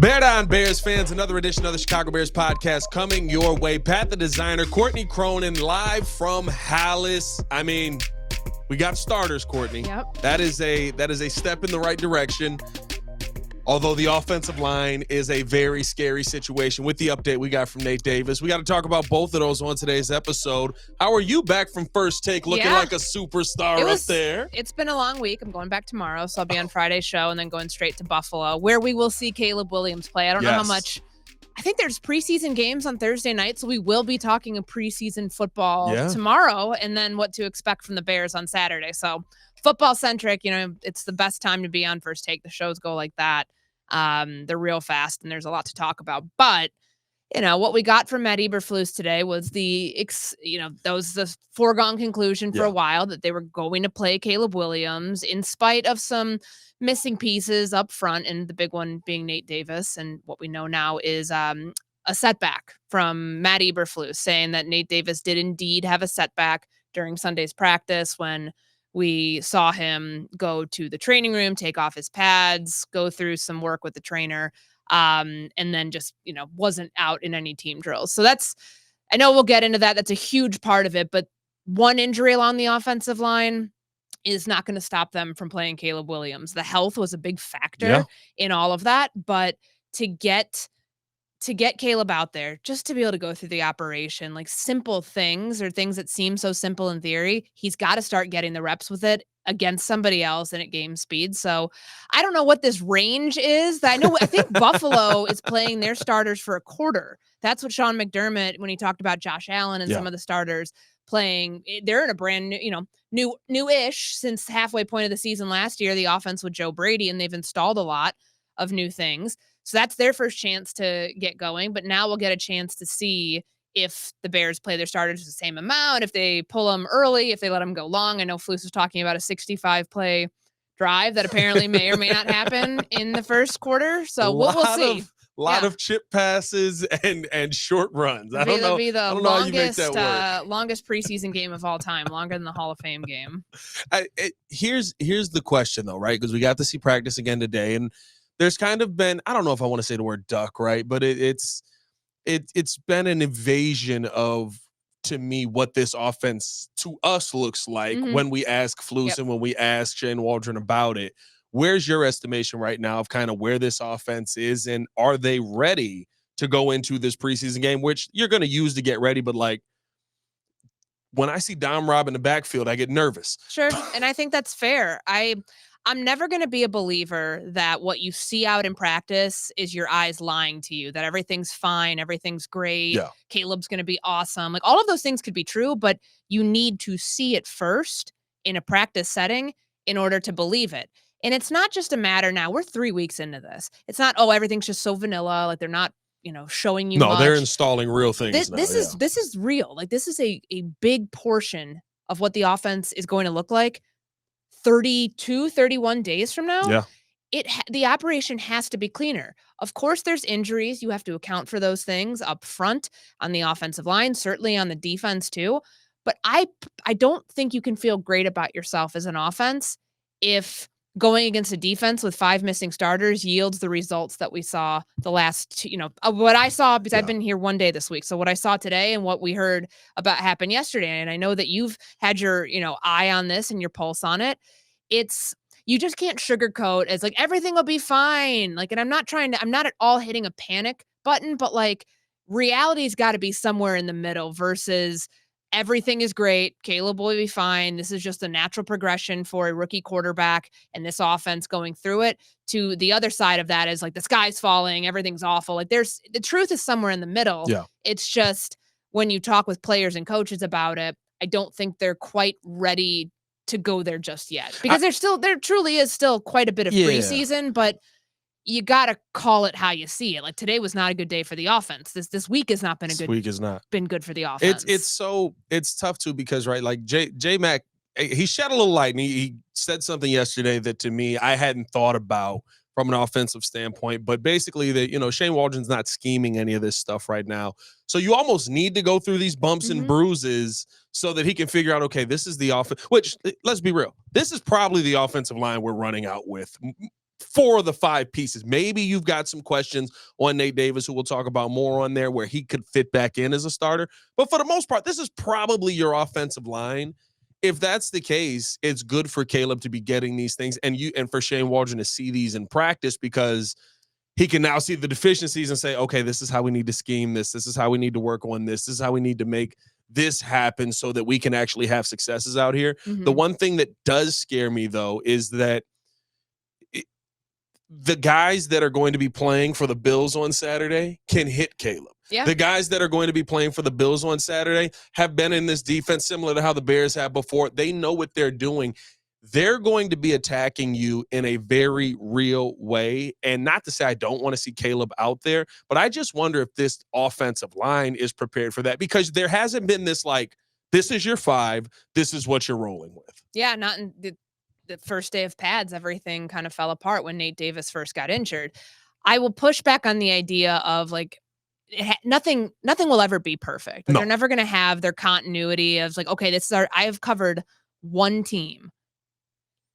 Bear down, Bears fans. Another edition of the Chicago Bears podcast coming your way. Pat the designer, Courtney Cronin, live from Halas. I mean, we got starters, Courtney. Yep. That is a step in the right direction. Although the offensive line is a very scary situation with the update we got from Nate Davis. We got to talk about both of those on today's episode. How are you back from First Take looking like a superstar up there? It's been a long week. I'm going back tomorrow, so I'll be on Friday's show and then going straight to Buffalo, where we will see Caleb Williams play. I don't know how much. I think there's preseason games on Thursday night, so we will be talking a preseason football tomorrow and then what to expect from the Bears on Saturday. So football-centric, it's the best time to be on First Take. The shows go like that. They're real fast and there's a lot to talk about, but what we got from Matt Eberflus today was that was the foregone conclusion for a while that they were going to play Caleb Williams in spite of some missing pieces up front, and the big one being Nate Davis. And what we know now is a setback from Matt Eberflus, saying that Nate Davis did indeed have a setback during Sunday's practice when we saw him go to the training room, take off his pads, go through some work with the trainer, and then just, wasn't out in any team drills. So I know we'll get into that. That's a huge part of it, but one injury along the offensive line is not going to stop them from playing Caleb Williams. The health was a big factor in all of that, but to get Caleb out there, just to be able to go through the operation, like simple things or things that seem so simple in theory, he's got to start getting the reps with it against somebody else and at game speed. So I don't know what this range is. I think Buffalo is playing their starters for a quarter. That's what Sean McDermott, when he talked about Josh Allen and some of the starters playing, they're in a brand new, new-ish since halfway point of the season last year, the offense with Joe Brady, and they've installed a lot of new things. So that's their first chance to get going. But now we'll get a chance to see if the Bears play their starters the same amount, if they pull them early, if they let them go long. I know Flus was talking about a 65-play drive that apparently may or may not happen in the first quarter. So we'll see. A lot of chip passes and short runs. I don't know. It'll be the longest preseason game of all time, longer than the Hall of Fame game. Here's the question, though, right? Because we got to see practice again today, and there's kind of been, I don't know if I want to say the word duck, right? But it's been an invasion of, to me, what this offense to us looks like when we ask Flus and when we ask Shane Waldron about it. Where's your estimation right now of kind of where this offense is, and are they ready to go into this preseason game, which you're going to use to get ready? But like, when I see Dom Rob in the backfield, I get nervous. Sure. And I think that's fair. I'm never going to be a believer that what you see out in practice is your eyes lying to you, that everything's fine, everything's great, Caleb's going to be awesome. Like, all of those things could be true, but you need to see it first in a practice setting in order to believe it. And it's not just a matter now, we're 3 weeks into this. It's not, everything's just so vanilla, like they're not, showing you much. They're installing real things. This is real. Like, this is a big portion of what the offense is going to look like 32, 31 days from now. The operation has to be cleaner. Of course, there's injuries. You have to account for those things up front on the offensive line, certainly on the defense too. But I don't think you can feel great about yourself as an offense if going against a defense with 5 missing starters yields the results that we saw the last two, what I saw, because I've been here one day this week. So what I saw today and what we heard about happened yesterday, and I know that you've had your, eye on this and your pulse on it. You just can't sugarcoat as like, everything will be fine. Like, and I'm not at all hitting a panic button, but like, reality's got to be somewhere in the middle versus everything is great, Caleb will be fine, this is just a natural progression for a rookie quarterback and this offense going through it, to the other side of that is like, the sky's falling, everything's awful. Like, the truth is somewhere in the middle. It's just when you talk with players and coaches about it, I don't think they're quite ready to go there just yet, because there truly is still quite a bit of preseason, but you got to call it how you see it. Like, today was not a good day for the offense. This week has not been been good for the offense. It's tough too, because right, like J Mac, he shed a little light, and he said something yesterday that to me I hadn't thought about from an offensive standpoint. But basically, that Shane Waldron's not scheming any of this stuff right now, so you almost need to go through these bumps and bruises so that he can figure out, okay, this is the offense. Which, let's be real, this is probably the offensive line we're running out with 4 of the 5 pieces. Maybe you've got some questions on Nate Davis, who we'll talk about more on there, where he could fit back in as a starter. But for the most part, this is probably your offensive line. If that's the case, it's good for Caleb to be getting these things, and for Shane Waldron to see these in practice, because he can now see the deficiencies and say, okay, this is how we need to scheme this. This is how we need to work on this. This is how we need to make this happen so that we can actually have successes out here. Mm-hmm. The one thing that does scare me, though, is that the guys that are going to be playing for the Bills on Saturday can hit Caleb. Yeah. The guys that are going to be playing for the Bills on Saturday have been in this defense similar to how the Bears have before. They know what they're doing. They're going to be attacking you in a very real way. And not to say I don't want to see Caleb out there, but I just wonder if this offensive line is prepared for that, because there hasn't been this like, this is your 5, this is what you're rolling with. Yeah, not in the first day of pads, everything kind of fell apart when Nate Davis first got injured. I will push back on the idea of like, nothing will ever be perfect. Like, No. They're never going to have their continuity of like, okay, this is I have covered one team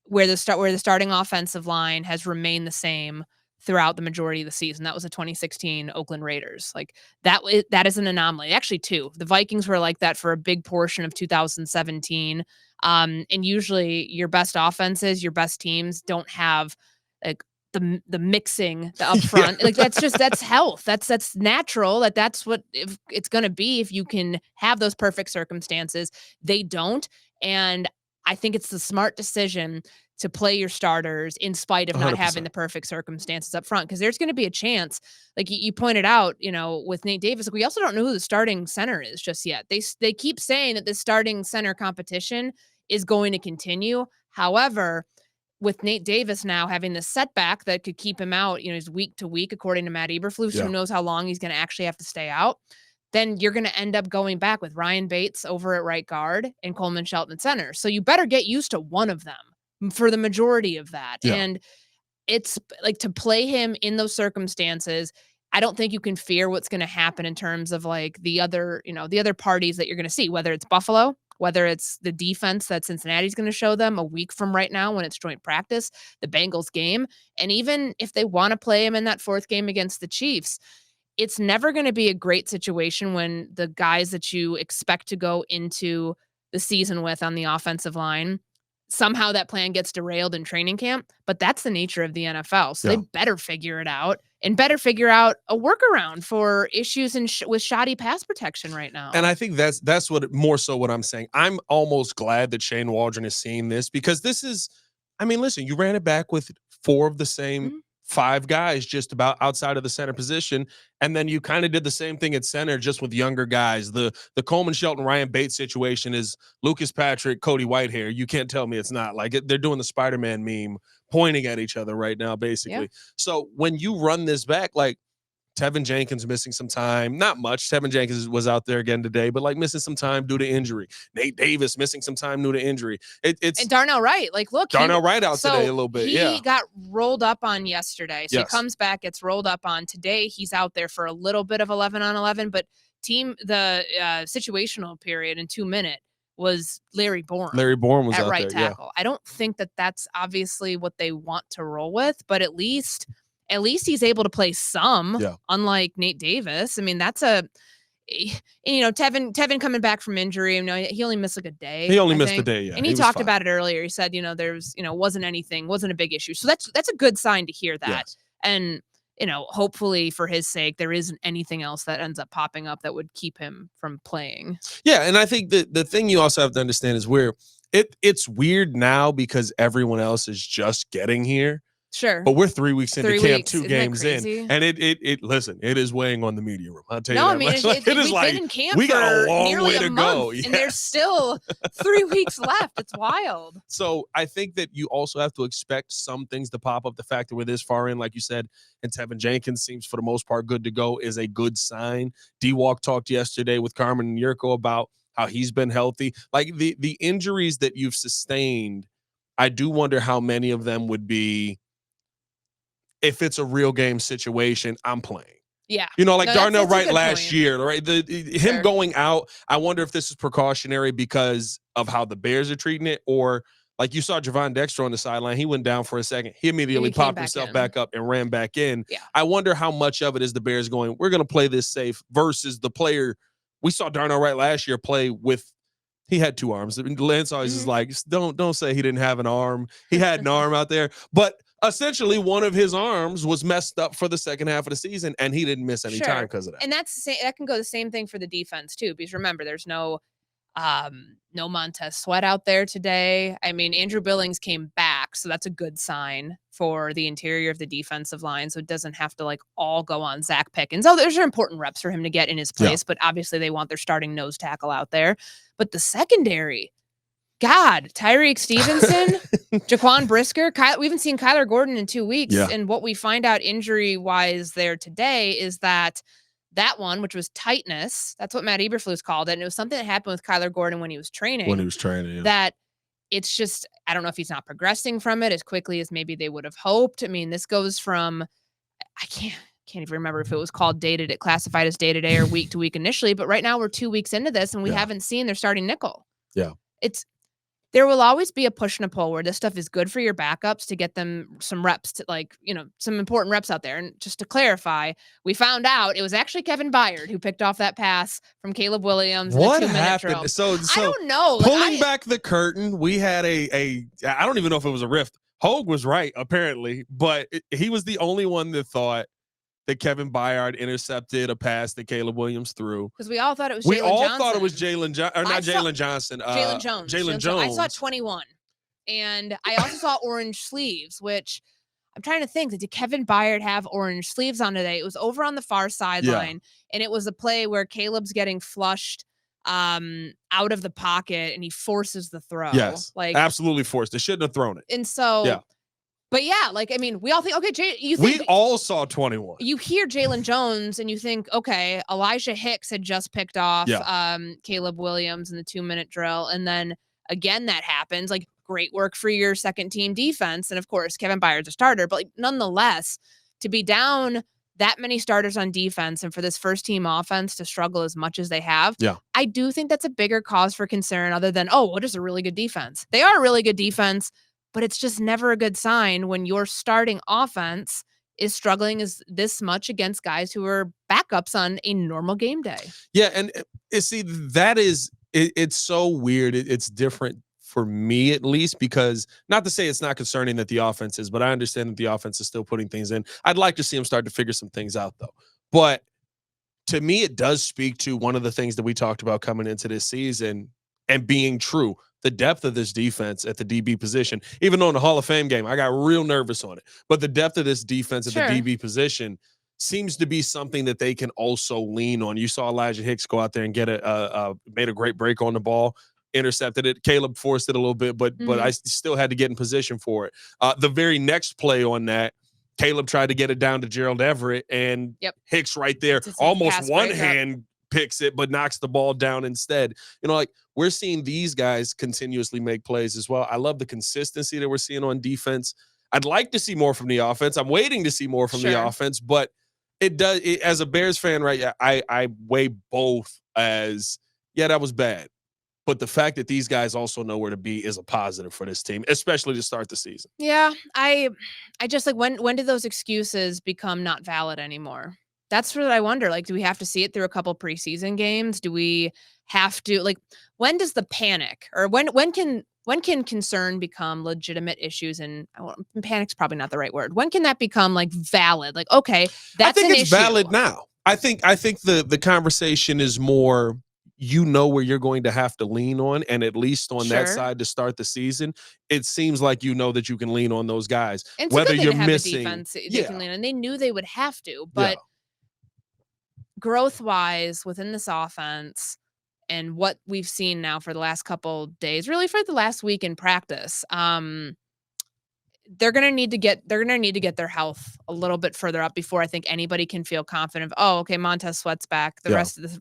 where the starting offensive line has remained the same throughout the majority of the season. That was the 2016 Oakland Raiders. Like that is an anomaly. Actually, 2. The Vikings were like that for a big portion of 2017. And usually your best offenses, your best teams don't have like the mixing the up front. Yeah. Like that's health. That's natural. That's what it's going to be if you can have those perfect circumstances. They don't. And I think it's the smart decision to play your starters in spite of not 100%. Having the perfect circumstances up front, because there's going to be a chance, like you pointed out, with Nate Davis, like we also don't know who the starting center is just yet. They keep saying that the starting center competition is going to continue. However, with Nate Davis now having the setback that could keep him out, he's week to week, according to Matt Eberflus, who knows how long he's going to actually have to stay out. Then you're going to end up going back with Ryan Bates over at right guard and Coleman Shelton at center. So you better get used to one of them for the majority of that. Yeah. And it's like, to play him in those circumstances, I don't think you can fear what's going to happen in terms of like the other parties that you're going to see, whether it's Buffalo, whether it's the defense that Cincinnati's going to show them a week from right now when it's joint practice, the Bengals game. And even if they want to play him in that 4th game against the Chiefs, it's never going to be a great situation when the guys that you expect to go into the season with on the offensive line, somehow that plan gets derailed in training camp. But that's the nature of the NFL. So they better figure it out and better figure out a workaround for issues with shoddy pass protection right now. And I think that's what I'm saying. I'm almost glad that Shane Waldron is seeing this, because this is, listen, you ran it back with 4 of the same 5 guys just about outside of the center position. And then you kind of did the same thing at center, just with younger guys. The Coleman Shelton, Ryan Bates situation is Lucas Patrick, Cody Whitehair. You can't tell me it's not. Like they're doing the Spider-Man meme pointing at each other right now, basically. Yeah. So when you run this back, like Tevin Jenkins missing some time, not much. Tevin Jenkins was out there again today, but like missing some time due to injury. Nate Davis missing some time due to injury. It's and Darnell Wright. Like, look, Darnell Wright out today a little bit. He got rolled up on yesterday, so he comes back, gets rolled up on today. He's out there for a little bit of 11 on 11, but the situational period in 2 minutes was Larry Bourne. Larry Bourne was at out right there, tackle. I don't think that's obviously what they want to roll with, but at least he's able to play some, unlike Nate Davis. That's Tevin coming back from injury. He only missed like a day. He only missed a day, And he talked about it earlier. He said, there's, wasn't a big issue. So that's a good sign to hear that. Yes. And, hopefully for his sake, there isn't anything else that ends up popping up that would keep him from playing. Yeah. And I think the thing you also have to understand is it's weird now because everyone else is just getting here. Sure. But we're 3 weeks into camp, 2 Isn't games in. And listen, it is weighing on the media room. I'll tell you that. We've been in camp we got a long nearly way to go. Yeah. And there's still 3 weeks left. It's wild. So I think that you also have to expect some things to pop up. The fact that we're this far in, like you said, and Tevin Jenkins seems for the most part good to go is a good sign. D-Walk talked yesterday with Carmen and Yurko about how he's been healthy. Like the injuries that you've sustained, I do wonder how many of them would be, if it's a real game situation, I'm playing. Yeah. Darnell Wright last year, right? Him Sure. going out, I wonder if this is precautionary because of how the Bears are treating it, or Like you saw Javon Dexter on the sideline. He went down for a second. He immediately popped himself back up and ran back in. Yeah. I wonder how much of it is the Bears going, we're going to play this safe versus the player. We saw Darnell Wright last year play with, he had 2 arms. Lance always is like, don't say he didn't have an arm. He had an arm out there. But essentially one of his arms was messed up for the second half of the season, and he didn't miss any time because of that. And that can go the same thing for the defense too, because remember, there's no Montez Sweat out there today. I mean, Andrew Billings came back, so that's a good sign for the interior of the defensive line. So it doesn't have to like all go on Zach Pickens. Oh, there's important reps for him to get in his place, but obviously they want their starting nose tackle out there. But the secondary, God, Tyreek Stevenson, Jaquan Brisker, we haven't seen Kyler Gordon in 2 weeks. Yeah. And what we find out injury-wise there today is that one, which was tightness, that's what Matt Eberflus called it. And it was something that happened with Kyler Gordon when he was training. That it's just, I don't know if he's not progressing from it as quickly as maybe they would have hoped. I mean, this goes from, I can't even remember if it was called classified as day-to-day or week-to-week initially, but right now we're 2 weeks into this and we haven't seen their starting nickel. Yeah. There will always be a push and a pull where this stuff is good for your backups to get them some reps, to some important reps out there. And just to clarify, we found out it was actually Kevin Byard who picked off that pass from Caleb Williams. What happened? So I don't know. Pulling back the curtain, we had I don't even know if it was a rift. Hogue was right, apparently, but he was the only one that thought that Kevin Byard intercepted a pass that Caleb Williams threw. Because we all thought it was Jalen Johnson. Thought it was Jalen Johnson. Jalen Jones. Jalen Jones. I saw 21. And I also saw orange sleeves, which I'm trying to think. Did Kevin Byard have orange sleeves on today? It was over on the far sideline. And it was a play where Caleb's getting flushed out of the pocket and he forces the throw. Yes. Absolutely forced. They shouldn't have thrown it. And so but we all think, okay, we all saw 21. You hear Jalen Jones and you think, okay, Elijah Hicks had just picked off Caleb Williams in the 2-minute drill. And then again, that happens. Like, great work for your second team defense. And of course, Kevin Byard's a starter, but nonetheless, to be down that many starters on defense and for this first team offense to struggle as much as they have, I do think that's a bigger cause for concern other than, what is a really good defense? They are a really good defense. But it's just never a good sign when your starting offense is struggling as this much against guys who are backups on a normal game day. Yeah, and see, that is, it's so weird. It's different for me, at least, because not to say it's not concerning that the offense is, but I understand that the offense is still putting things in. I'd like to see them start to figure some things out, though. But to me, it does speak to one of the things that we talked about coming into this season and being true. The depth of this defense at the DB position, even though in the Hall of Fame game, I got real nervous on it. But the depth of this defense at the DB position seems to be something that they can also lean on. You saw Elijah Hicks go out there and get made a great break on the ball, intercepted it. Caleb forced it a little bit, but I still had to get in position for it. The very next play on that, Caleb tried to get it down to Gerald Everett, and Hicks right there, almost one hand picks it, but knocks the ball down instead. We're seeing these guys continuously make plays as well. I love the consistency that we're seeing on defense. I'd like to see more from the offense. I'm waiting to see more from the offense, but as a Bears fan, right? I weigh both as, that was bad. But the fact that these guys also know where to be is a positive for this team, especially to start the season. Yeah, I just when do those excuses become not valid anymore? That's what I wonder. Do we have to see it through a couple preseason games? Do we have to when does the panic or when can concern become legitimate issues? And panic's probably not the right word. When can that become valid? Okay, that's an issue. I think it's valid now. I think the conversation is more, where you're going to have to lean on, and at least on that side to start the season, it seems like that you can lean on those guys. And whether you're missing, defense, they can lean on. They knew they would have to, but growth-wise within this offense and what we've seen now for the last couple days, really for the last week in practice, they're going to need to get their health a little bit further up before I think anybody can feel confident of, okay, Montez Sweat's back. The rest of the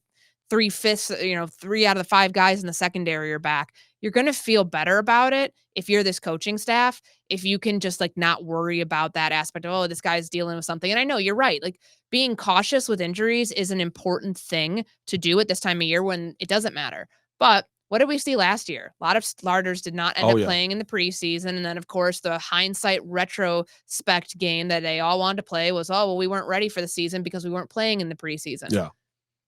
3/5, 3 out of the 5 guys in the secondary are back. You're going to feel better about it if you're this coaching staff, if you can just not worry about that aspect of, this guy's dealing with something. And I know you're right. Being cautious with injuries is an important thing to do at this time of year when it doesn't matter. But What did we see last year? A lot of starters did not end up playing in the preseason. And then, of course, the hindsight retrospect game that they all wanted to play was, we weren't ready for the season because we weren't playing in the preseason. Yeah.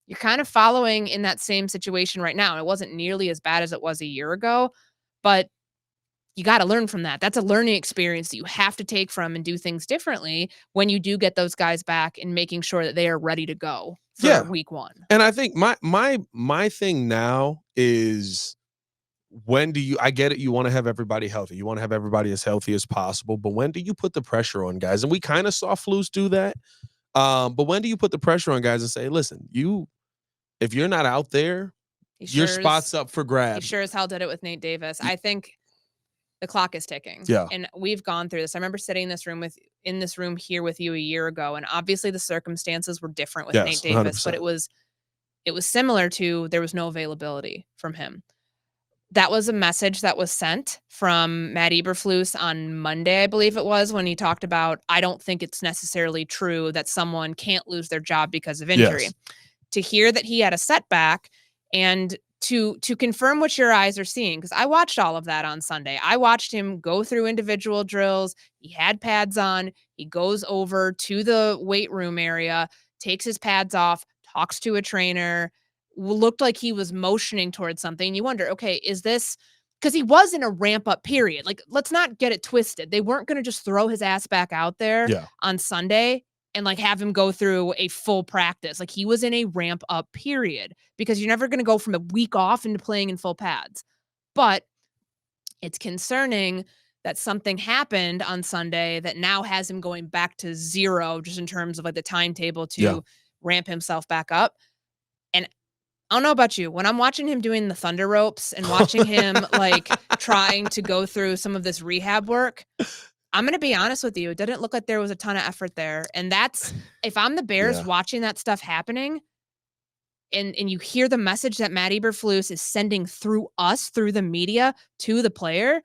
You're kind of following in that same situation right now. It wasn't nearly as bad as it was a year ago, but you got to learn from that. That's a learning experience that you have to take from and do things differently when you do get those guys back and making sure that they are ready to go for week 1. And I think my thing now is, when do you, I get it, you want to have everybody healthy. You want to have everybody as healthy as possible, but when do you put the pressure on guys? And we kind of saw Flus do that. But when do you put the pressure on guys and say, listen, if you're not out there, your spot's up for grabs. He sure as hell did it with Nate Davis. I think the clock is ticking. Yeah. And we've gone through this. I remember sitting in this room here with you a year ago, and obviously the circumstances were different with Nate Davis, 100%. But it was similar to, there was no availability from him. That was a message that was sent from Matt Eberflus on Monday, I believe it was, when he talked about, I don't think it's necessarily true that someone can't lose their job because of injury. Yes. To hear that he had a setback and to confirm what your eyes are seeing, because I watched all of that on Sunday. I watched him go through individual drills. He had pads on. He goes over to the weight room area, takes his pads off, talks to a trainer, looked like he was motioning towards something. You wonder, okay, is this because he was in a ramp up period? Like, let's not get it twisted. They weren't going to just throw his ass back out there on Sunday and like have him go through a full practice. Like, he was in a ramp up period, because you're never going to go from a week off into playing in full pads. But it's concerning that something happened on Sunday that now has him going back to 0, just in terms of like the timetable to ramp himself back up. And I don't know about you, when I'm watching him doing the thunder ropes and watching him like trying to go through some of this rehab work, I'm going to be honest with you, it didn't look like there was a ton of effort there. And that's, if I'm the Bears watching that stuff happening, and you hear the message that Matt Eberflus is sending through us, through the media to the player,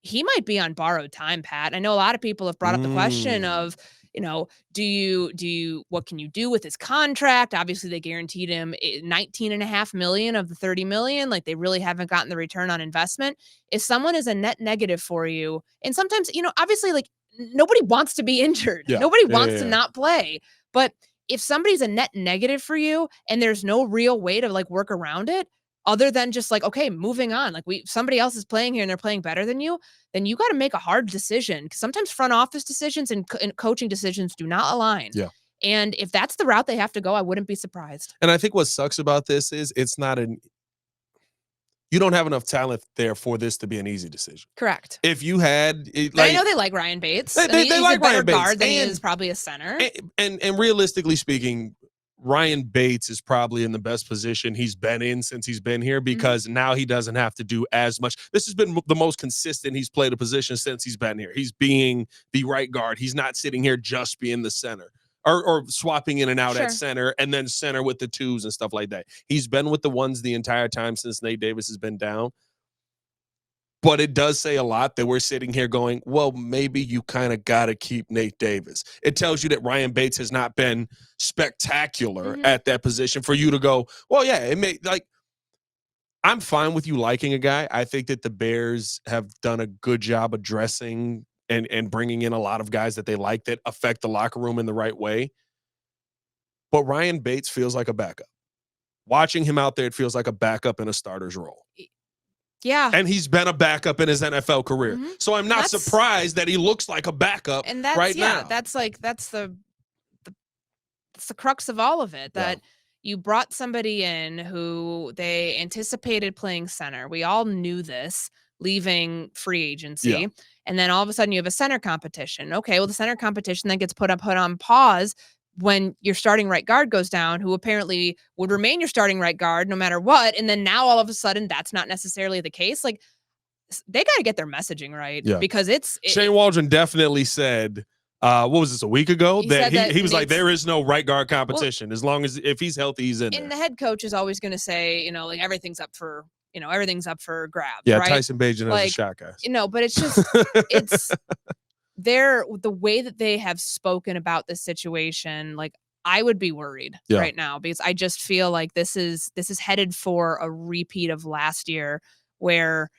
he might be on borrowed time, Pat. I know a lot of people have brought up the question of, what can you do with his contract? Obviously, they guaranteed him $19.5 million of the $30 million. Like, they really haven't gotten the return on investment. If someone is a net negative for you, and sometimes, obviously, like, nobody wants to be injured. Nobody wants to not play. But if somebody's a net negative for you and there's no real way to like work around it, other than just like, okay, moving on, like somebody else is playing here and they're playing better than you, then you got to make a hard decision, because sometimes front office decisions and coaching decisions do not align. Yeah. And if that's the route they have to go, I wouldn't be surprised. And I think what sucks about this is you don't have enough talent there for this to be an easy decision. Correct. If you had, I know they like Ryan Bates. They like Ryan Bates. Guard than he is probably a center. And realistically speaking, Ryan Bates is probably in the best position he's been in since he's been here, because now he doesn't have to do as much. This has been the most consistent he's played a position since he's been here. He's being the right guard. He's not sitting here just being the center or swapping in and out at center and then center with the twos and stuff like that. He's been with the ones the entire time since Nate Davis has been down. But it does say a lot that we're sitting here going, well, maybe you kind of got to keep Nate Davis. It tells you that Ryan Bates has not been spectacular at that position for you to go, well, yeah, it may, like, I'm fine with you liking a guy. I think that the Bears have done a good job addressing and bringing in a lot of guys that they like that affect the locker room in the right way. But Ryan Bates feels like a backup. Watching him out there, it feels like a backup in a starter's role. Yeah. And he's been a backup in his NFL career. So I'm not surprised that he looks like a backup right now. That's the crux of all of it, that you brought somebody in who they anticipated playing center. We all knew this leaving free agency. Yeah. And then all of a sudden you have a center competition. Okay, well, the center competition then gets put on pause when your starting right guard goes down, who apparently would remain your starting right guard no matter what. And then now all of a sudden that's not necessarily the case. Like, they got to get their messaging right, because Shane Waldron definitely said, what was this, a week ago? That he was like, there is no right guard competition. As long as, if he's healthy, he's in there. And the head coach is always going to say, like, everything's up for grabs. Yeah. Right? Tyson Bagent has a shot, guys. But it's just, the way that they have spoken about this situation, like, I would be worried right now because I just feel like this is headed for a repeat of last year where,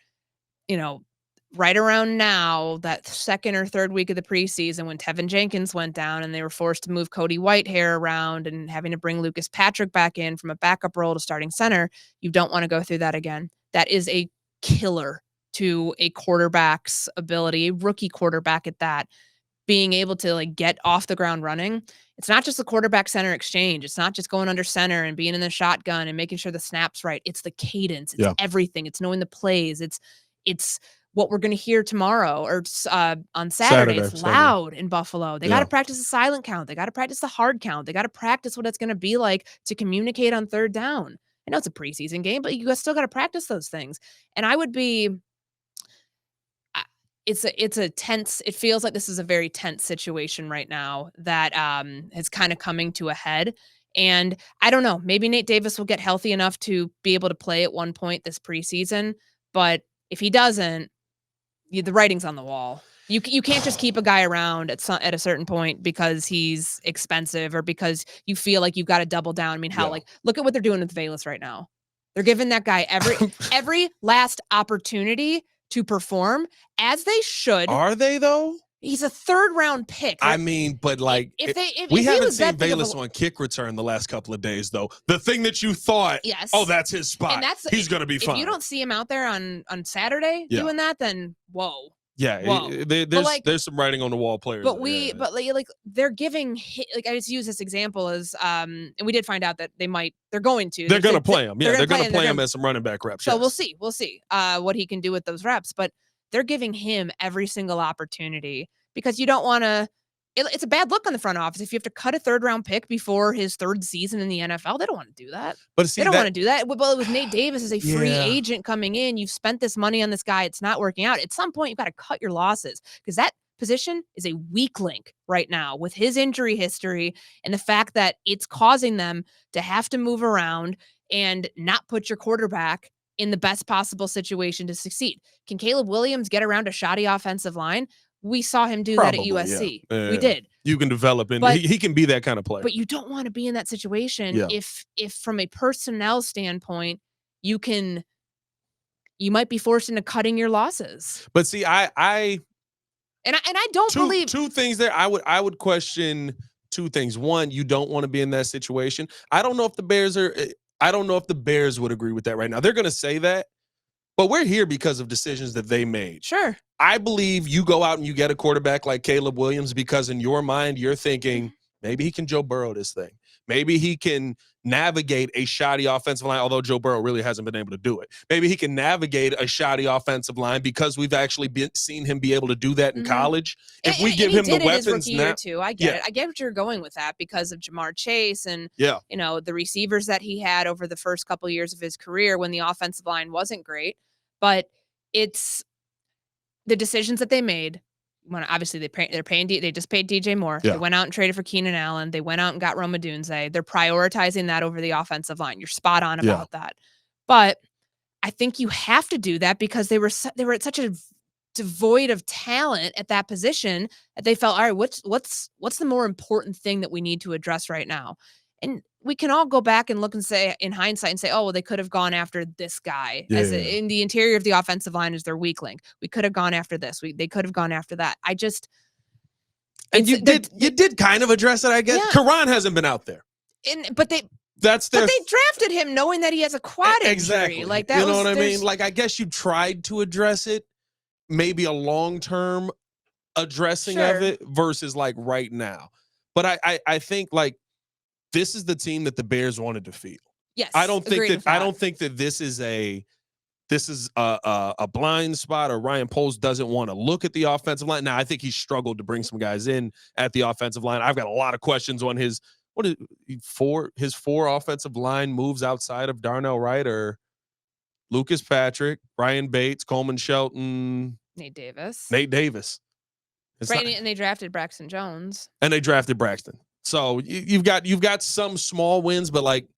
right around now, that second or third week of the preseason when Tevin Jenkins went down and they were forced to move Cody Whitehair around and having to bring Lucas Patrick back in from a backup role to starting center, you don't want to go through that again. That is a killer to a quarterback's ability, a rookie quarterback at that, being able to get off the ground running. It's not just the quarterback center exchange. It's not just going under center and being in the shotgun and making sure the snap's right. It's the cadence. It's everything. It's knowing the plays. It's what we're going to hear tomorrow or on Saturday. It's loud in Buffalo. They got to practice the silent count. They got to practice the hard count. They got to practice what it's going to be like to communicate on third down. I know it's a preseason game, but you still got to practice those things. And I would be, it's a tense, it feels like this is a very tense situation right now that is kind of coming to a head. And I don't know, maybe Nate Davis will get healthy enough to be able to play at one point this preseason. But if he doesn't, the writing's on the wall. You can't just keep a guy around at a certain point because he's expensive or because you feel like you've got to double down. I mean, look at what they're doing with Velus right now. They're giving that guy every last opportunity to perform, as they should. Are they though? He's a third-round pick. I mean, but if we haven't seen Velus on kick return the last couple of days, though. The thing that you thought, that's his spot. And he's going to be fine. If you don't see him out there on Saturday doing that, then whoa. Yeah, whoa. There's some writing on the wall players. But they're giving, I just use this example as, and we did find out that they're going to. They're going to play him. Yeah, they're going to play him as some running back reps. So we'll see what he can do with those reps. But they're giving him every single opportunity because you don't want to. It's a bad look on the front office if you have to cut a third-round pick before his third season in the NFL. They don't want to do that. They don't want to do that. Well, with Nate Davis as a free agent coming in, you've spent this money on this guy. It's not working out. At some point, you've got to cut your losses because that position is a weak link right now with his injury history and the fact that it's causing them to have to move around and not put your quarterback in the best possible situation to succeed. Can Caleb Williams get around a shoddy offensive line? We saw him do that at USC. We did. You can develop and he can be that kind of player. But you don't want to be in that situation if from a personnel standpoint, you might be forced into cutting your losses. But see, I don't believe two things there. I would question two things. One, you don't want to be in that situation. I don't know if the Bears would agree with that right now. They're going to say that, but we're here because of decisions that they made. Sure. I believe you go out and you get a quarterback like Caleb Williams because in your mind you're thinking maybe he can Joe Burrow this thing. Maybe he can navigate a shoddy offensive line, although Joe Burrow really hasn't been able to do it. Maybe he can navigate a shoddy offensive line because we've actually seen him be able to do that in college. If we give him the weapons now, I get it. I get what you're going with that because of Jamar Chase and the receivers that he had over the first couple of years of his career when the offensive line wasn't great. But it's the decisions that they made. When obviously they just paid DJ Moore. They went out and traded for Keenan Allen. They went out and got Rome Odunze. They're prioritizing that over the offensive line. You're spot on about that. But I think you have to do that because they were at such a devoid of talent at that position that they felt, all right, what's the more important thing that we need to address right now? And we can all go back and look and say, in hindsight, and say, oh, well, they could have gone after this guy in the interior of the offensive line as their weak link. We could have gone after this. They could have gone after that. You did kind of address it, I guess. Yeah. Karan hasn't been out there. But they drafted him knowing that he has a quad injury. Exactly. Like that. You know what I mean? Like, I guess you tried to address it, maybe a long-term addressing of it versus like right now. But I think like, this is the team that the Bears wanted to field. Yes, I don't think that this is a blind spot or Ryan Poles doesn't want to look at the offensive line. Now, I think he's struggled to bring some guys in at the offensive line. I've got a lot of questions on his four offensive line moves outside of Darnell Wright or Lucas Patrick, Brian Bates, Coleman Shelton, Nate Davis. And they drafted Braxton Jones. So you've got some small wins, but like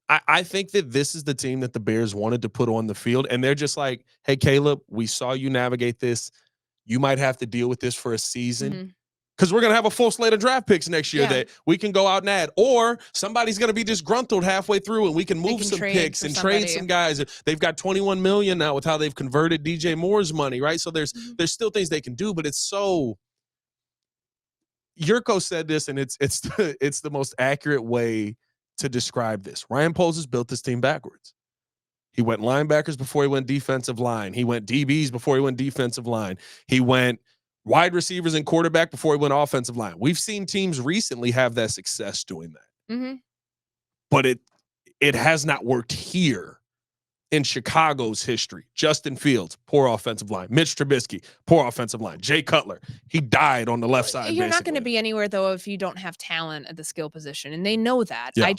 I think that this is the team that the Bears wanted to put on the field, and they're just like, hey, Caleb, we saw you navigate this. You might have to deal with this for a season. Because we're going to have a full slate of draft picks next year that we can go out and add. Or somebody's going to be disgruntled halfway through and we can move some picks and trade some guys. They've got $21 million now with how they've converted DJ Moore's money, right? So there's still things they can do, but it's so – Yurko said this, and it's the most accurate way to describe this. Ryan Poles has built this team backwards. He went linebackers before he went defensive line. He went DBs before he went defensive line. He went wide receivers and quarterback before he went offensive line. We've seen teams recently have that success doing that. But it has not worked here in Chicago's history. Justin Fields, poor offensive line. Mitch Trubisky, poor offensive line. Jay Cutler, he died on the left side. You're not going to be anywhere, though, if you don't have talent at the skill position, and they know that. Yeah.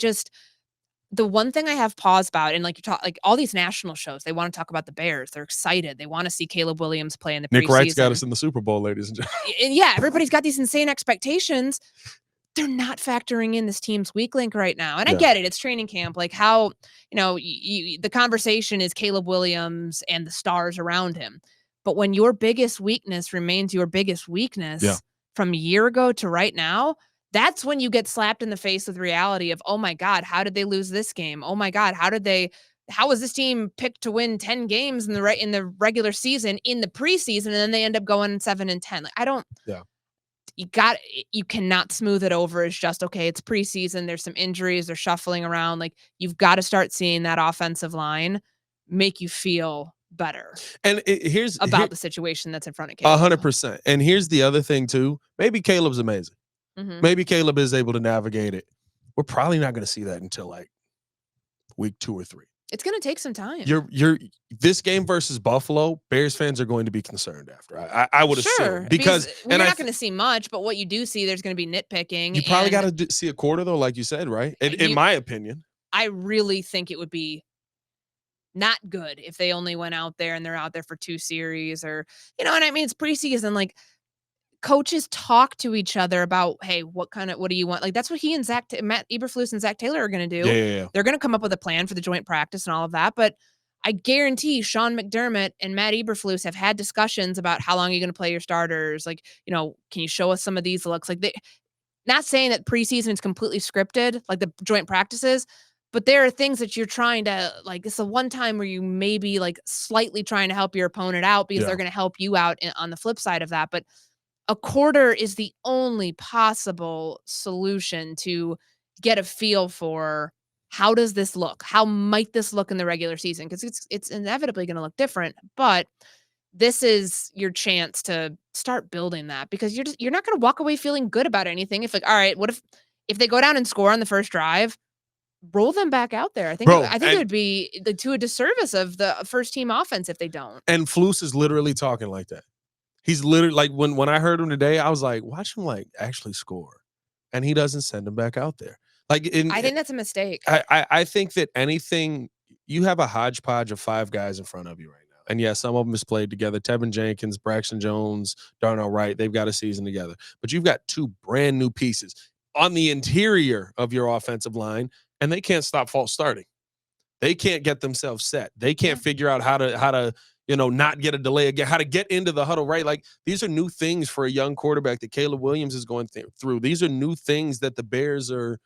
The one thing I have pause about, and like you talk, like all these national shows, they want to talk about the Bears. They're excited. They want to see Caleb Williams play in the preseason. Nick Wright's got us in the Super Bowl, ladies and gentlemen. Yeah, everybody's got these insane expectations. They're not factoring in this team's weak link right now. And I get it. It's training camp. Like how, the conversation is Caleb Williams and the stars around him. But when your biggest weakness remains your biggest weakness from a year ago to right now, that's when you get slapped in the face with reality of, oh my God, how did they lose this game? Oh my God, how was this team picked to win 10 games in the regular season in the preseason, and then they end up going 7-10? Like, you cannot smooth it over as just, okay, it's preseason. There's some injuries. They're shuffling around. Like, you've got to start seeing that offensive line make you feel better. And here's the situation that's in front of Caleb. 100%. And here's the other thing too. Maybe Caleb's amazing. Maybe Caleb is able to navigate it. We're probably not going to see that until like week 2 or 3. It's going to take some time. This game versus Buffalo, Bears fans are going to be concerned after. I would assume because you're not going to see much, but what you do see, there's going to be nitpicking. You probably got to see a quarter though, like you said, right? In my opinion, I really think it would be not good if they only went out there and they're out there for 2 series, or and I mean it's preseason. Like, coaches talk to each other about, hey, what do you want? Like, that's what he and Matt Eberflus and Zach Taylor are going to do. Yeah. They're going to come up with a plan for the joint practice and all of that. But I guarantee Sean McDermott and Matt Eberflus have had discussions about how long you're going to play your starters. Like, can you show us some of these looks? Like, not saying that preseason is completely scripted, like the joint practices, but there are things that you're trying to, like, it's the one time where you maybe like slightly trying to help your opponent out because they're going to help you out on the flip side of that. But a quarter is the only possible solution to get a feel for how does this look? How might this look in the regular season? Because it's inevitably going to look different, but this is your chance to start building that, because you're not going to walk away feeling good about anything. If like, all right, what if they go down and score on the first drive, roll them back out there. I think it would be to a disservice of the first team offense if they don't. And Flus is literally talking like that. He's literally like, when I heard him today, I was like, watch him like actually score, and he doesn't send him back out there. Like, I think that's a mistake. I think that you have a hodgepodge of 5 guys in front of you right now, and yeah, some of them has played together. Tevin Jenkins, Braxton Jones, Darnell Wright, they've got a season together, but you've got 2 brand new pieces on the interior of your offensive line, and they can't stop false starting. They can't get themselves set. They can't figure out how to not get a delay again, how to get into the huddle, right? Like, these are new things for a young quarterback that Caleb Williams is going through. These are new things that the Bears are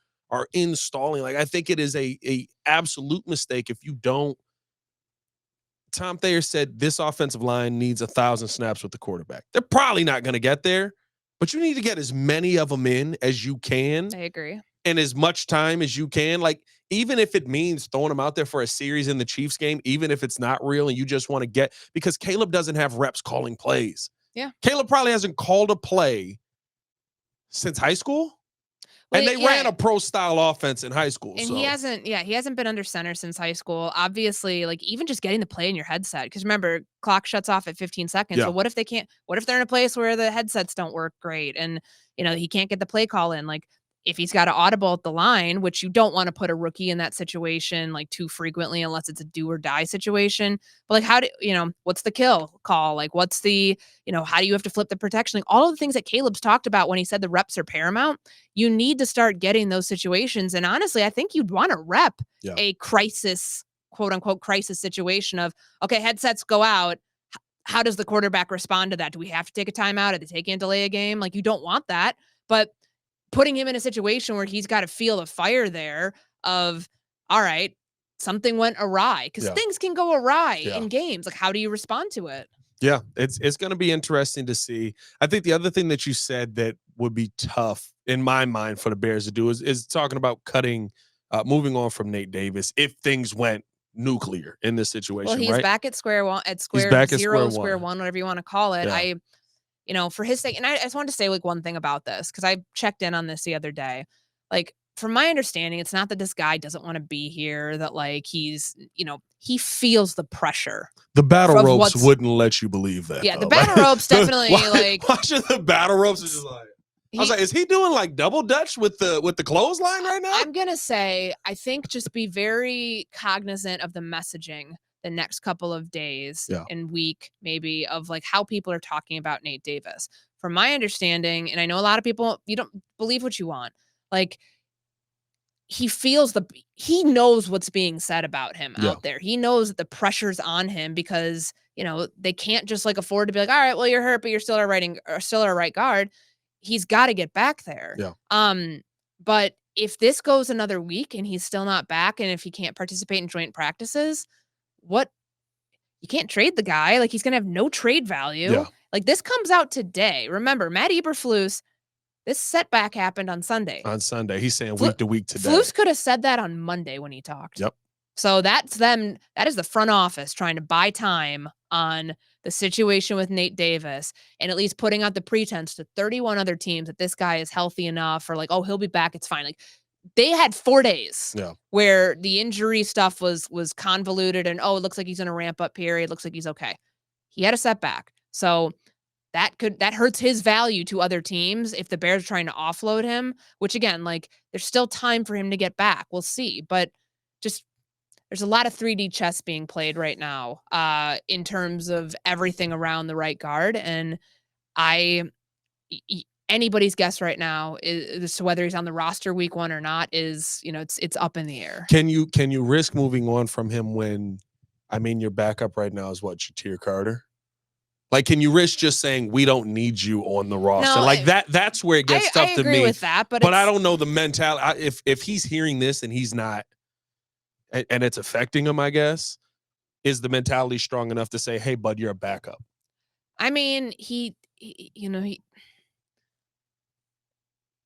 installing. Like, I think it is a absolute mistake if you don't. Tom Thayer said this offensive line needs 1,000 snaps with the quarterback. They're probably not going to get there, but you need to get as many of them in as you can. I agree. And as much time as you can. Like, even if it means throwing them out there for a series in the Chiefs game, even if it's not real and you just want to because Caleb doesn't have reps calling plays. Yeah. Caleb probably hasn't called a play since high school. Well, and they ran a pro-style offense in high school. And he hasn't been under center since high school. Obviously, like, even just getting the play in your headset. Because remember, clock shuts off at 15 seconds. Yeah. So what if they're in a place where the headsets don't work great and, he can't get the play call in? Like, if he's got to audible at the line, which you don't want to put a rookie in that situation like too frequently unless it's a do or die situation. But like, what's the kill call? Like, what's the, how do you have to flip the protection? Like, all of the things that Caleb's talked about when he said the reps are paramount, you need to start getting those situations. And honestly, I think you'd want to rep a crisis, quote unquote, crisis situation of, okay, headsets go out. how does the quarterback respond to that? Do we have to take a timeout? Are they taking a delay a game? Like, you don't want that, but putting him in a situation where he's got to feel the fire there of, all right, something went awry, because things can go awry in games. Like, how do you respond to it? Yeah, it's going to be interesting to see. I think the other thing that you said that would be tough in my mind for the Bears to do is talking about moving on from Nate Davis if things went nuclear in this situation. Well, he's right? back at square one, square one, whatever you want to call it. Yeah. For his sake, and I just wanted to say like one thing about this, because I checked in on this the other day. Like, from my understanding, it's not that this guy doesn't want to be here, that like he feels the pressure. The battle ropes wouldn't let you believe that. Yeah, though. The battle ropes definitely watching the battle ropes is just like, I was like, is he doing like double dutch with the clothesline right now? I'm gonna say, I think just be very cognizant of the messaging the next couple of days and week, maybe, of like how people are talking about Nate Davis. From my understanding, and I know a lot of people, you don't believe what you want. Like, he knows what's being said about him out there. He knows that the pressure's on him because, they can't just like afford to be like, all right, well, you're hurt, but you're still our right guard. He's got to get back there. But if this goes another week and he's still not back, and if he can't participate in joint practices, you can't trade the guy. Like, he's going to have no trade value. Like, this comes out today. Remember, Matt Eberflus, this setback happened on Sunday. He's saying week to week today. Flus could have said that on Monday when he talked. So that's them. That is the front office trying to buy time on the situation with Nate Davis, and at least putting out the pretense to 31 other teams that this guy is healthy enough, or like, oh, he'll be back, it's fine. Like, they had 4 days where the injury stuff was convoluted, and it looks like he's in a ramp up period. Looks like he's okay. He had a setback. So that hurts his value to other teams if the Bears are trying to offload him, which again, like, there's still time for him to get back. We'll see. But just, there's a lot of 3D chess being played right now in terms of everything around the right guard. And anybody's guess right now as to whether he's on the roster week 1 or not is, it's up in the air. Can you risk moving on from him when, your backup right now is what, Shatir Carter? Like, can you risk just saying we don't need you on the roster? No, that's where it gets tough to me. I agree with that, but I don't know the mentality. If he's hearing this and he's not, and it's affecting him, I guess, is the mentality strong enough to say, hey, bud, you're a backup?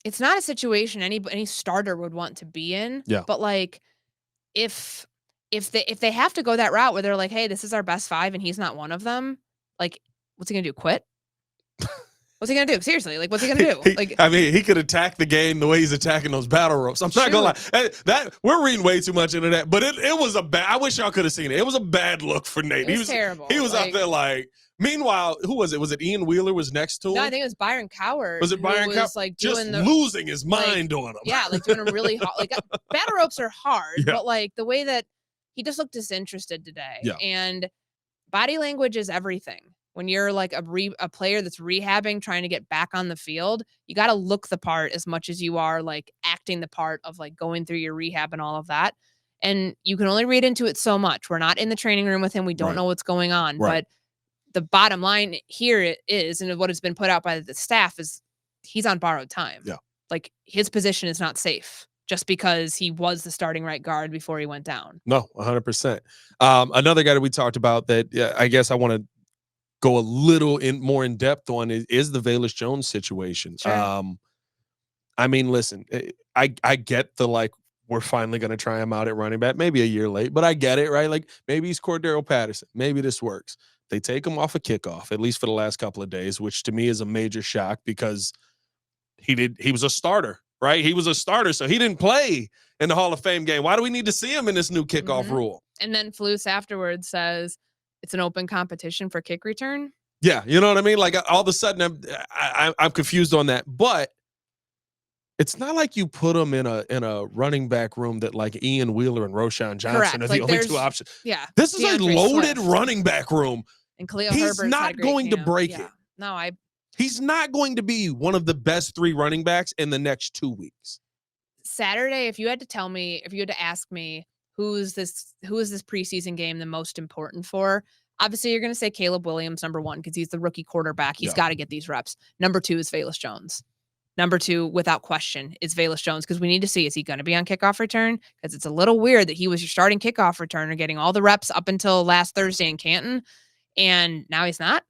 It's not a situation any starter would want to be in. But like, if they have to go that route where they're like, hey, this is our best 5 and he's not one of them, like, what's he gonna do? Quit? What's he gonna do? Seriously, like, what's he gonna do? Like, he could attack the game the way he's attacking those battle ropes. I'm not gonna lie. That we're reading way too much into that, but it was a bad. I wish y'all could have seen it. It was a bad look for Nate. He was terrible. He was out there like. Meanwhile, who was it? Was it Ian Wheeler was next to him? No, I think it was Byron Coward. Was it Byron Coward? Like, just losing his mind on him. Yeah, like doing a really hard. Like, battle ropes are hard, but like the way that he just looked disinterested today. And body language is everything. When you're like a player that's rehabbing, trying to get back on the field, you got to look the part as much as you are like acting the part of like going through your rehab and all of that. And you can only read into it so much. We're not in the training room with him. We don't know what's going on. But the bottom line here is, and what has been put out by the staff is, he's on borrowed time. Like, his position is not safe just because he was the starting right guard before he went down. No, 100%. Another guy that we talked about that I guess I want to go a little more in depth on is the Velus Jones situation. Sure. Listen, I get the, like, we're finally going to try him out at running back, maybe a year late, but I get it, right? Like, maybe he's Cordero Patterson. Maybe this works. They take him off a kickoff, at least for the last couple of days, which to me is a major shock because he was a starter, right? He was a starter, so he didn't play in the Hall of Fame game. Why do we need to see him in this new kickoff rule? And then Flus afterwards says it's an open competition for kick return. Yeah, you know what I mean? Like, all of a sudden I'm confused on that. But it's not like you put him in a running back room that like Ian Wheeler and Roshan Johnson are the only 2 options. Yeah. This is a loaded running back room. And Khalil He's Herbert's not going to break it. No, He's not going to be one of the best 3 running backs in the next 2 weeks. Saturday, if you had to ask me who is this preseason game the most important for, Obviously, you're going to say Caleb Williams, number one, because he's the rookie quarterback. He's got to get these reps. Number two is Velus Jones. Number two, without question, is Velus Jones, because we need to see, is he going to be on kickoff return? Because it's a little weird that he was your starting kickoff returner, getting all the reps up until last Thursday in Canton, and now he's not.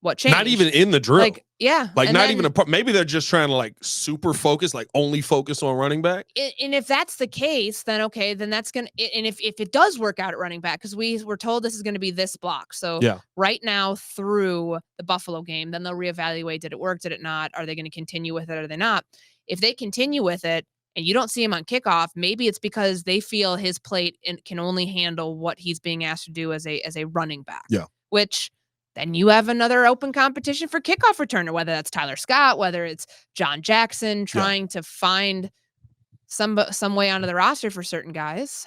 What changed? Not even in the drill. Like, yeah. Like, not even a part. Maybe they're just trying to, like, super focus, like, only focus on running back. And if that's the case, then okay, then that's going to, and if it does work out at running back, because we were told this is going to be this block. So right now through the Buffalo game, then they'll reevaluate. Did it work? Did it not? Are they going to continue with it? Or are they not? If they continue with it and you don't see him on kickoff, maybe it's because they feel his plate can only handle what he's being asked to do as a running back. Yeah. Which then you have another open competition for kickoff returner, whether that's Tyler Scott, whether it's John Jackson trying to find some way onto the roster for certain guys.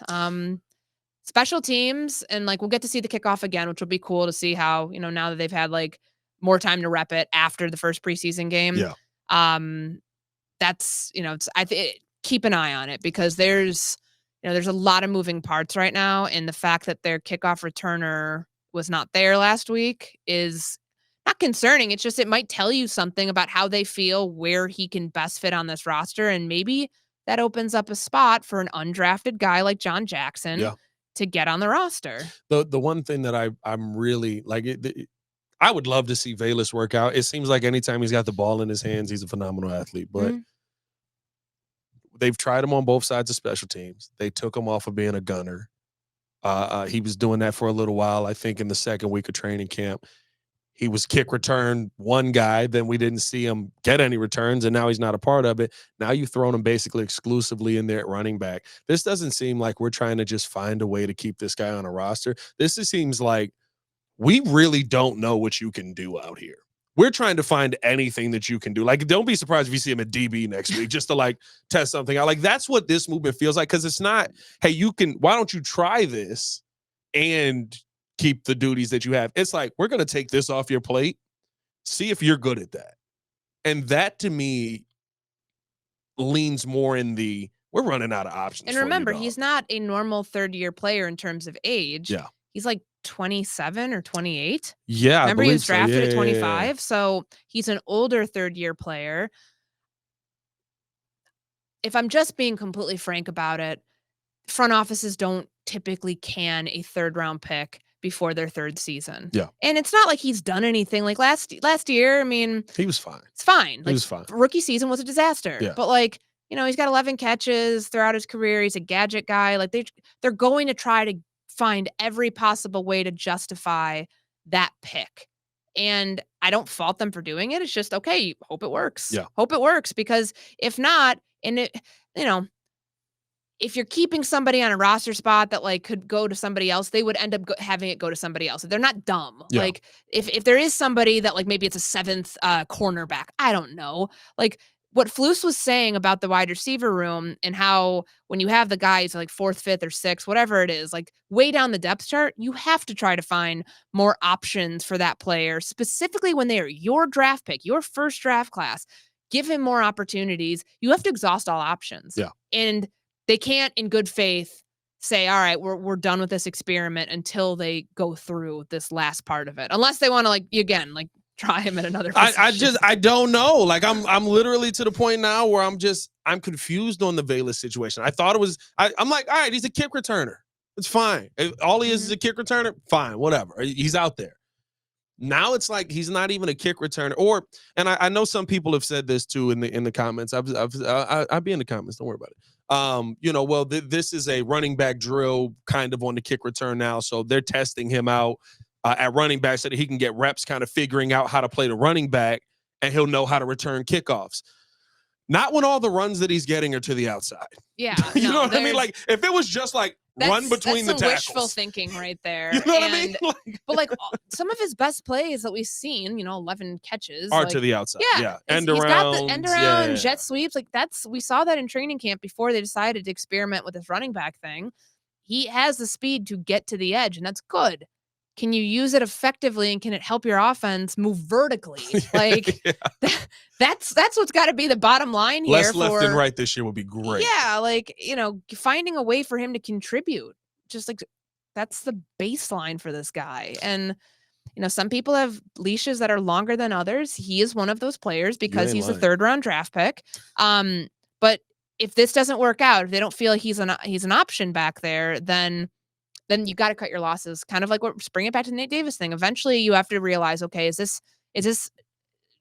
Special teams, and like we'll get to see the kickoff again, which will be cool to see how, now that they've had like more time to rep it after the first preseason game. Yeah. That's, keep an eye on it, because there's a lot of moving parts right now, and the fact that their kickoff returner was not there last week is not concerning. It's just, it might tell you something about how they feel, where he can best fit on this roster. And maybe that opens up a spot for an undrafted guy like John Jackson to get on the roster. The one thing that I'm really like, I would love to see Velus work out. It seems like anytime he's got the ball in his hands, he's a phenomenal athlete, but they've tried him on both sides of special teams. They took him off of being a gunner. He was doing that for a little while. I think in the second week of training camp, he was kick return one guy. Then we didn't see him get any returns, and now he's not a part of it. Now you've thrown him basically exclusively in there at running back. This doesn't seem like we're trying to just find a way to keep this guy on a roster. This seems like we really don't know what you can do out here. We're trying to find anything that you can do. Like, don't be surprised if you see him at DB next week just to, like, test something out. Like, that's what this movement feels like, because it's not, hey, why don't you try this and keep the duties that you have? It's like, we're going to take this off your plate, see if you're good at that. And that, to me, leans more in we're running out of options. And remember, he's not a normal third-year player in terms of age. Yeah. He's like 27 or 28. Yeah. Remember, he was drafted at 25. Yeah. So he's an older third-year player. If I'm just being completely frank about it, front offices don't typically can a third-round pick before their third season. Yeah. And it's not like he's done anything. Like last year, I mean, he was fine. It's fine. He was fine. Rookie season was a disaster. Yeah. But like, he's got 11 catches throughout his career. He's a gadget guy. Like they're going to try to find every possible way to justify that pick. And I don't fault them for doing it. It's just, okay, hope it works. Yeah. Hope it works, because if not, and it, if you're keeping somebody on a roster spot that like could go to somebody else, they would end up having it go to somebody else. They're not dumb. Yeah. Like if there is somebody that like maybe it's a seventh cornerback, I don't know. Like what Flus was saying about the wide receiver room and how when you have the guys like fourth, fifth, or sixth, whatever it is, like way down the depth chart, you have to try to find more options for that player, specifically when they are your draft pick, your first draft class. Give him more opportunities. You have to exhaust all options. Yeah. And they can't, in good faith, say, all right, we're done with this experiment until they go through this last part of it. Unless they want to, like, again, like, try him at another position. I don't know. Like, I'm literally to the point now where I'm confused on the Velus situation. I thought it was, I'm like, all right, he's a kick returner. It's fine. All he is a kick returner. Fine, whatever. He's out there. Now it's like he's not even a kick returner. And I know some people have said this too in the comments. I'll be in the comments. Don't worry about it. This is a running back drill kind of on the kick return now. So they're testing him out at running back so that he can get reps kind of figuring out how to play the running back, and he'll know how to return kickoffs. Not when all the runs that he's getting are to the outside. Yeah. You know what I mean? Like, if it was just like run between the tackles. Wishful thinking right there. You know what I mean? But like some of his best plays that we've seen, 11 catches are to the outside. Yeah. He's got the end around, jet sweeps. Like we saw that in training camp before they decided to experiment with this running back thing. He has the speed to get to the edge, and that's good. Can you use it effectively, and can it help your offense move vertically? Like that's what's got to be the bottom line here. Less left and right this year would be great. Yeah, like, finding a way for him to contribute. Just like That's the baseline for this guy. And, some people have leashes that are longer than others. He is one of those players because he's a 3rd-round draft pick. But if this doesn't work out, if they don't feel like he's an option back there, then you got to cut your losses. Kind of like bring it back to the Nate Davis thing. Eventually, you have to realize, okay, is this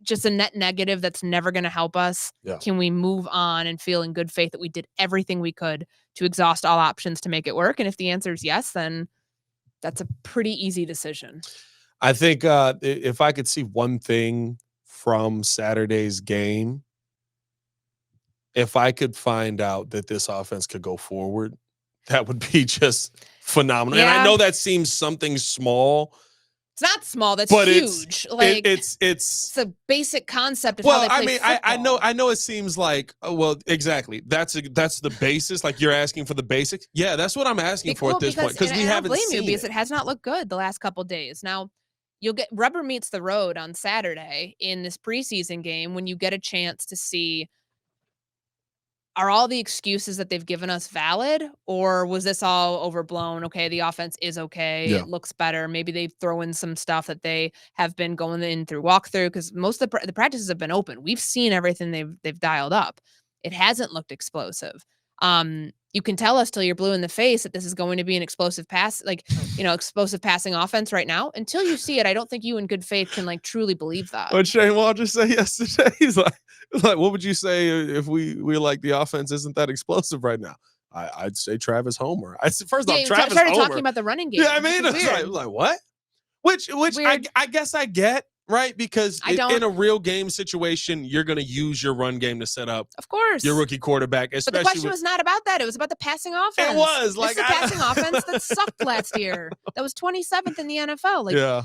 just a net negative that's never going to help us? Yeah. Can we move on and feel in good faith that we did everything we could to exhaust all options to make it work? And if the answer is yes, then that's a pretty easy decision. I think if I could see one thing from Saturday's game, if I could find out that this offense could go forward, that would be just phenomenal. Yeah. And I know that seems something small. It's not small. That's but huge. It's a basic concept of how they play football. I know it seems like, exactly. That's the basis. Like you're asking for the basics. Yeah, that's what I'm asking for at this point because we haven't seen because it has not looked good the last couple of days. Now, you'll get rubber meets the road on Saturday in this preseason game when you get a chance to see, are all the excuses that they've given us valid, or was this all overblown? Okay, the offense is okay. Yeah. It looks better. Maybe they throw in some stuff that they have been going in through walkthrough because most of the practices have been open. We've seen everything they've dialed up. It hasn't looked explosive. You can tell us till you're blue in the face that this is going to be an explosive pass, explosive passing offense right now. Until you see it, I don't think you in good faith can truly believe that. What Shane Waldron said yesterday, he's like, what would you say if we like the offense isn't that explosive right now? I'd say Travis Homer. First off, Travis started Homer. Talking about the running game. Yeah, I mean, I was like, what? Which I guess I get. Right, because in a real game situation, you're going to use your run game to set up, of course, your rookie quarterback. Especially but the question was not about that; it was about the passing offense. It was this is the passing offense that sucked last year. That was 27th in the NFL.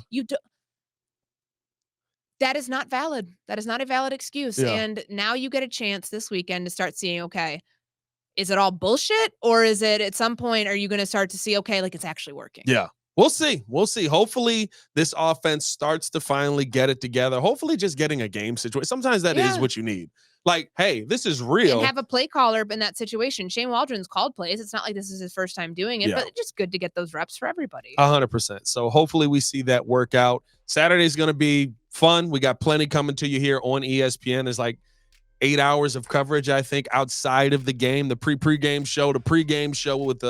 That is not valid. That is not a valid excuse. Yeah. And now you get a chance this weekend to start seeing, okay, is it all bullshit, or is it at some point are you going to start to see, okay, it's actually working? Yeah. We'll see. Hopefully this offense starts to finally get it together. Hopefully just getting a game situation. Sometimes that is what you need. Hey, this is real. And have a play caller in that situation. Shane Waldron's called plays. It's not like this is his first time doing it, but it's just good to get those reps for everybody. 100%. So hopefully we see that work out. Saturday's going to be fun. We got plenty coming to you here on ESPN. There's 8 hours of coverage, I think, outside of the game, the pregame show, the pregame show with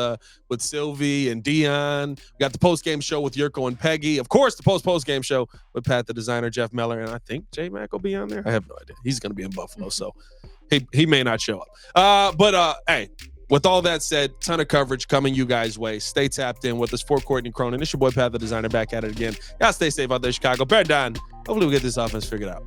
Sylvie and Dion. We got the postgame show with Yurko and Peggy. Of course, the postgame show with the designer, Jeff Meller, and I think J-Mac will be on there. I have no idea. He's going to be in Buffalo, so he may not show up. But hey, with all that said, ton of coverage coming you guys' way. Stay tapped in with us. For Courtney Cronin, it's your boy Pat the designer back at it again. Y'all stay safe out there, Chicago. Bear down. Hopefully we get this offense figured out.